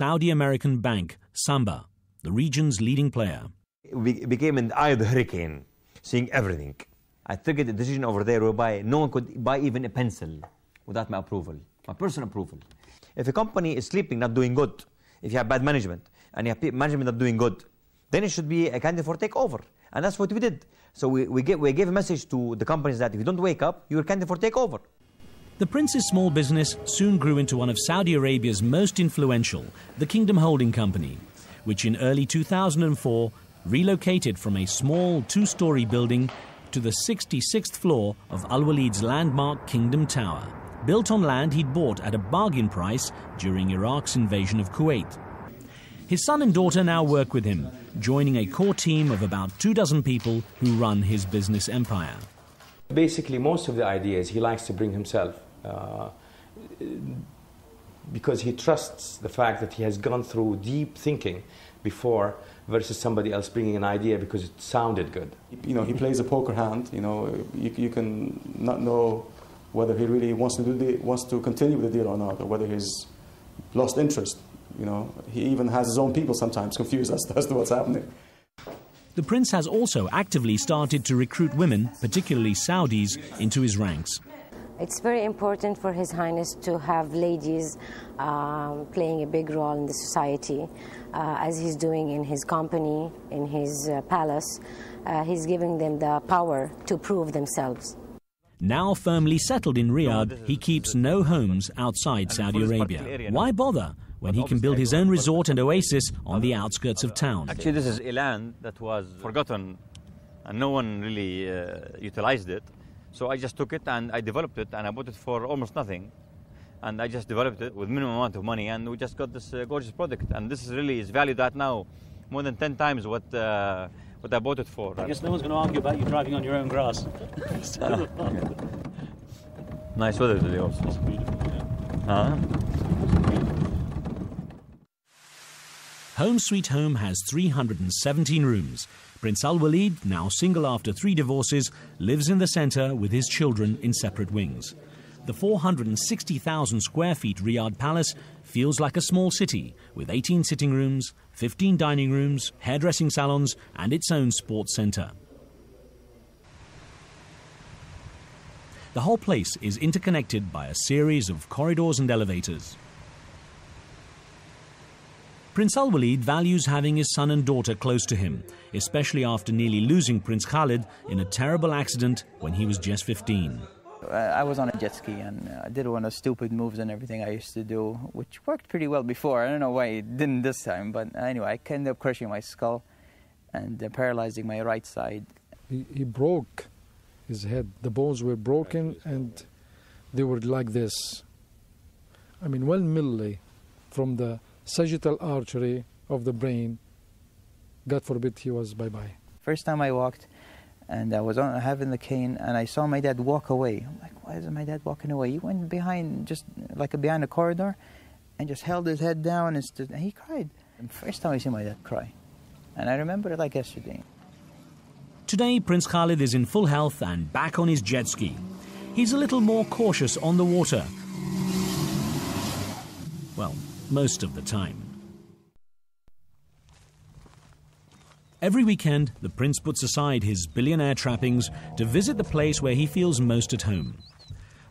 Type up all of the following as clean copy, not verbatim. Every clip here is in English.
Saudi-American bank, Samba, the region's leading player. We became in the eye of the hurricane, seeing everything. I took a decision over there whereby no one could buy even a pencil without my approval, my personal approval. If a company is sleeping, not doing good, if you have bad management, and you have management not doing good, then it should be a candidate for takeover. And that's what we did. So we gave a message to the companies that if you don't wake up, you're a candidate for takeover. The prince's small business soon grew into one of Saudi Arabia's most influential, the Kingdom Holding Company, which in early 2004 relocated from a small two-story building to the 66th floor of Al Walid's landmark Kingdom Tower, built on land he'd bought at a bargain price during Iraq's invasion of Kuwait. His son and daughter now work with him, joining a core team of about 24 people who run his business empire. Basically, most of the ideas he likes to bring himself because he trusts the fact that he has gone through deep thinking before versus somebody else bringing an idea because it sounded good. You know, he plays a poker hand. You know, you can not know whether he really wants to continue with the deal or not, or whether he's lost interest. You know, he even has his own people sometimes confused as to what's happening. The prince has also actively started to recruit women, particularly Saudis, into his ranks. It's very important for His Highness to have ladies playing a big role in the society, as he's doing in his company, in his palace. He's giving them the power to prove themselves. Now firmly settled in Riyadh, he keeps no homes outside Saudi Arabia. Why bother when he can build his own resort and oasis on the outskirts of town? Actually, this is a land that was forgotten and no one really utilized it. So I just took it and I developed it and I bought it for almost nothing. And I just developed it with minimum amount of money and we just got this gorgeous product. And this is really is valued at now more than 10 times what I bought it for. I guess no one's going to argue about you driving on your own grass. Nice weather today also. It's beautiful, yeah. Home Sweet Home has 317 rooms. Prince Al Walid, now single after 3 divorces, lives in the centre with his children in separate wings. The 460,000 square feet Riyadh Palace feels like a small city, with 18 sitting rooms, 15 dining rooms, hairdressing salons, and its own sports centre. The whole place is interconnected by a series of corridors and elevators. Prince Al Walid values having his son and daughter close to him, especially after nearly losing Prince Khalid in a terrible accident when he was just 15. I was on a jet ski and I did one of the stupid moves and everything I used to do, which worked pretty well before. I don't know why it didn't this time, but anyway, I ended up crushing my skull and paralyzing my right side. He broke his head. The bones were broken and they were like this. I mean, 1 milli from the sagittal artery of the brain. God forbid he was bye-bye. First time I walked, and I was having the cane, and I saw my dad walk away. I'm like, why is my dad walking away? He went behind, just like behind a corridor, and just held his head down and stood, and he cried. And first time I see my dad cry. And I remember it like yesterday. Today, Prince Khalid is in full health and back on his jet ski. He's a little more cautious on the water. Well, most of the time. Every weekend, the prince puts aside his billionaire trappings to visit the place where he feels most at home.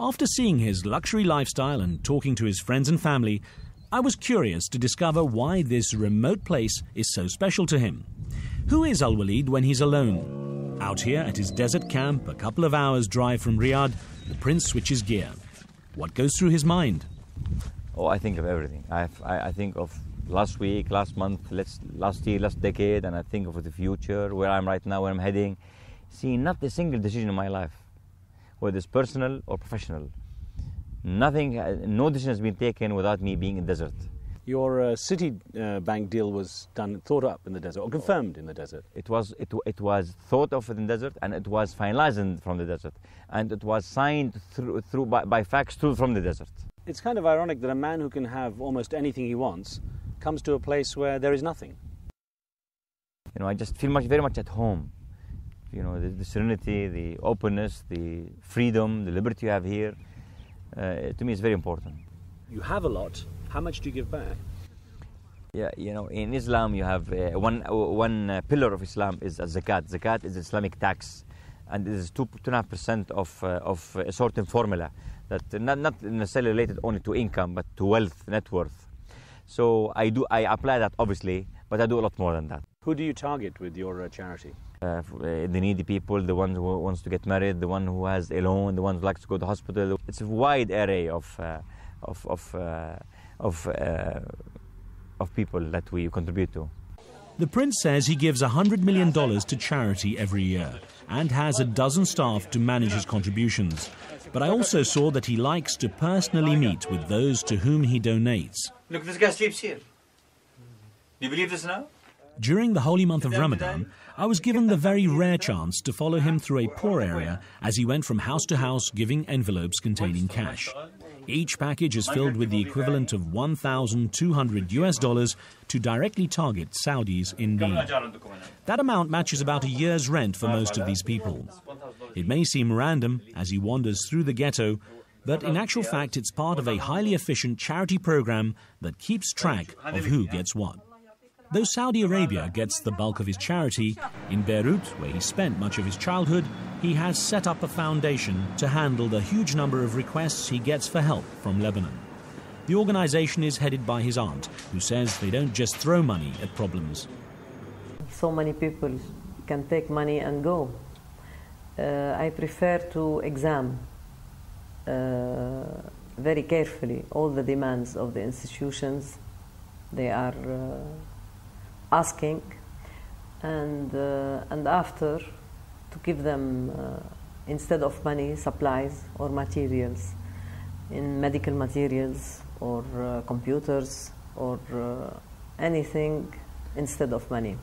After seeing his luxury lifestyle and talking to his friends and family, I was curious to discover why this remote place is so special to him. Who is Al Walid when he's alone? Out here at his desert camp, a couple of hours' drive from Riyadh, the prince switches gear. What goes through his mind? Oh, I think of everything. I think of last week, last month, last year, last decade, and I think of the future, where I'm right now, where I'm heading. See, not a single decision in my life, whether it's personal or professional. Nothing, no decision has been taken without me being in the desert. Your Citibank deal was thought up in the desert, or confirmed in the desert? It was thought of in the desert, and it was finalized from the desert, and it was signed by fax from the desert. It's kind of ironic that a man who can have almost anything he wants comes to a place where there is nothing. You know, I just feel very much at home. You know, the serenity, the openness, the freedom, the liberty you have here, to me is very important. You have a lot. How much do you give back? Yeah, you know, in Islam you have one pillar of Islam is zakat. Zakat is Islamic tax, and it is 2.5% of a certain formula that not necessarily related only to income but to wealth, net worth. So I apply that obviously, but I do a lot more than that. Who do you target with your charity? The needy people, the one who wants to get married, the one who has a loan, the one who likes to go to the hospital. It's a wide array of people that we contribute to. The Prince says he gives $100 million to charity every year and has a dozen staff to manage his contributions. But I also saw that he likes to personally meet with those to whom he donates. Look, this guy sleeps here. Do you believe this now? During the holy month of Ramadan, I was given the very rare chance to follow him through a poor area as he went from house to house giving envelopes containing cash. Each package is filled with the equivalent of $1,200 to directly target Saudis in need. That amount matches about a year's rent for most of these people. It may seem random as he wanders through the ghetto, but in actual fact it's part of a highly efficient charity program that keeps track of who gets what. Though Saudi Arabia gets the bulk of his charity, in Beirut, where he spent much of his childhood, he has set up a foundation to handle the huge number of requests he gets for help from Lebanon. The organization is headed by his aunt, who says they don't just throw money at problems. So many people can take money and go. I prefer to examine very carefully all the demands of the institutions they are asking, and after to give them instead of money, supplies or materials, in medical materials or computers or anything instead of money.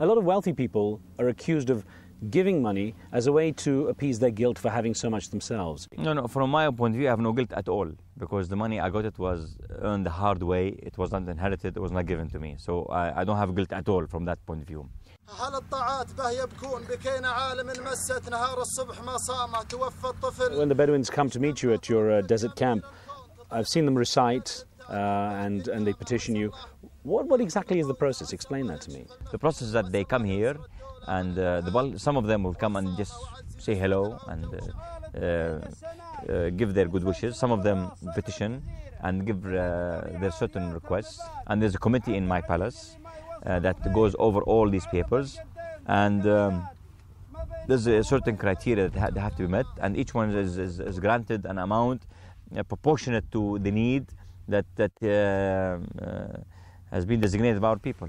A lot of wealthy people are accused of giving money as a way to appease their guilt for having so much themselves. No, from my point of view, I have no guilt at all, because the money I got it was earned the hard way. It was not inherited, it was not given to me. So I don't have guilt at all from that point of view. When the Bedouins come to meet you at your desert camp, I've seen them recite and they petition you. What exactly is the process? Explain that to me. The process is that they come here, and some of them will come and just say hello and give their good wishes. Some of them petition and give their certain requests. And there's a committee in my palace that goes over all these papers. And there's a certain criteria that have to be met. And each one is granted an amount proportionate to the need that has been designated by our people.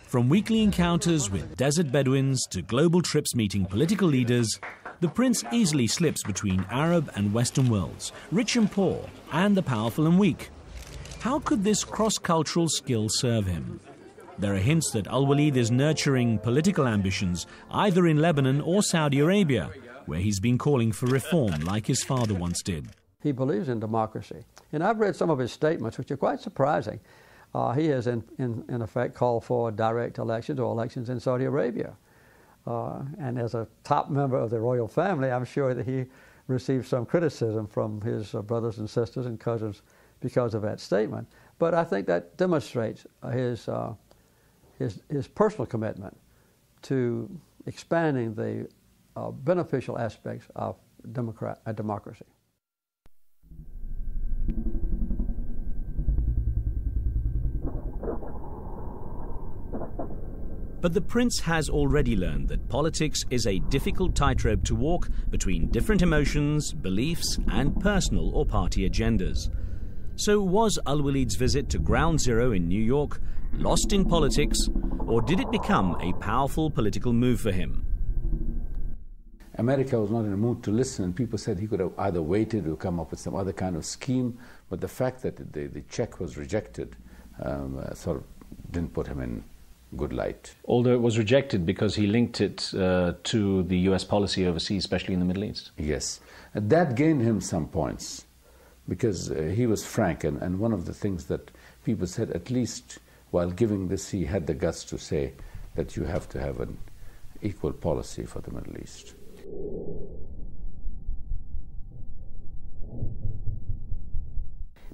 From weekly encounters with desert Bedouins to global trips meeting political leaders, the Prince easily slips between Arab and Western worlds, rich and poor, and the powerful and weak. How could this cross-cultural skill serve him? There are hints that Al-Walid is nurturing political ambitions either in Lebanon or Saudi Arabia, where he's been calling for reform like his father once did. He believes in democracy. And I've read some of his statements, which are quite surprising. He has, in effect, called for direct elections or elections in Saudi Arabia. And as a top member of the royal family, I'm sure that he received some criticism from his brothers and sisters and cousins because of that statement. But I think that demonstrates his personal commitment to expanding the beneficial aspects of democracy. But the Prince has already learned that politics is a difficult tightrope to walk between different emotions, beliefs, and personal or party agendas. So was Al-Walid's visit to Ground Zero in New York lost in politics, or did it become a powerful political move for him? America was not in a mood to listen, and people said he could have either waited or come up with some other kind of scheme, but the fact that the check was rejected sort of didn't put him in good light. Although it was rejected because he linked it to the US policy overseas, especially in the Middle East. Yes. And that gained him some points because he was frank, and one of the things that people said, at least while giving this, he had the guts to say that you have to have an equal policy for the Middle East.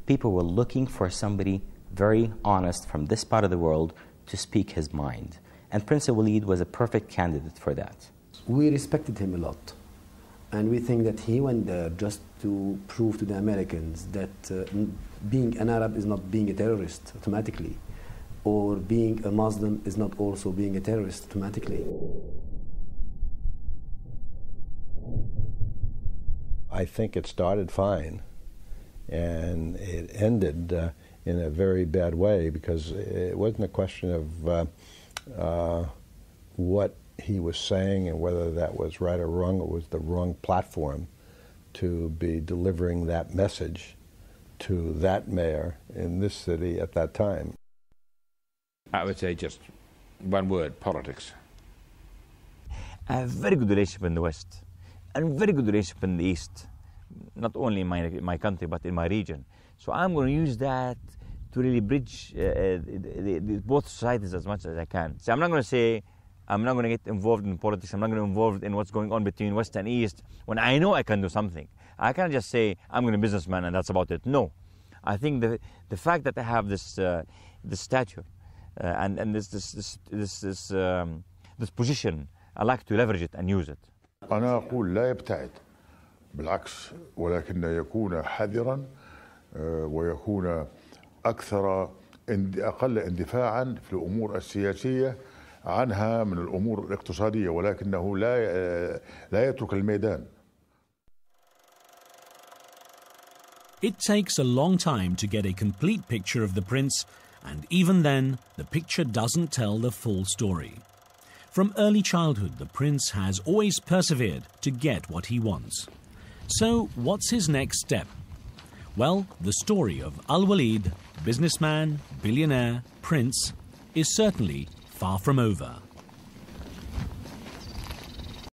People were looking for somebody very honest from this part of the world to speak his mind. And Prince Walid was a perfect candidate for that. We respected him a lot. And we think that he went there just to prove to the Americans that being an Arab is not being a terrorist automatically, or being a Muslim is not also being a terrorist automatically. I think it started fine, and it ended in a very bad way, because it wasn't a question of what he was saying and whether that was right or wrong. It was the wrong platform to be delivering that message to that mayor in this city at that time. I would say just one word: politics. I have very good relationship in the West and very good relationship in the East, not only in my country but in my region. So I'm going to use that to really bridge both societies as much as I can. So I'm not going to say I'm not going to get involved in politics, I'm not going to get involved in what's going on between West and East when I know I can do something. I can't just say I'm going to be a businessman and that's about it. No. I think the fact that I have this stature and this position, I like to leverage it and use it. أنا أقول لا يبتعد، بالعكس، ولكن يكون حذرا ويكون أقل اندفاعا في الأمور السياسية عنها من الأمور الاقتصادية، ولكنه لا يترك الميدان. It takes a long time to get a complete picture of the prince, and even then, the picture doesn't tell the full story. From early childhood, the prince has always persevered to get what he wants. So, what's his next step? Well, the story of Al-Walid, businessman, billionaire, prince, is certainly far from over.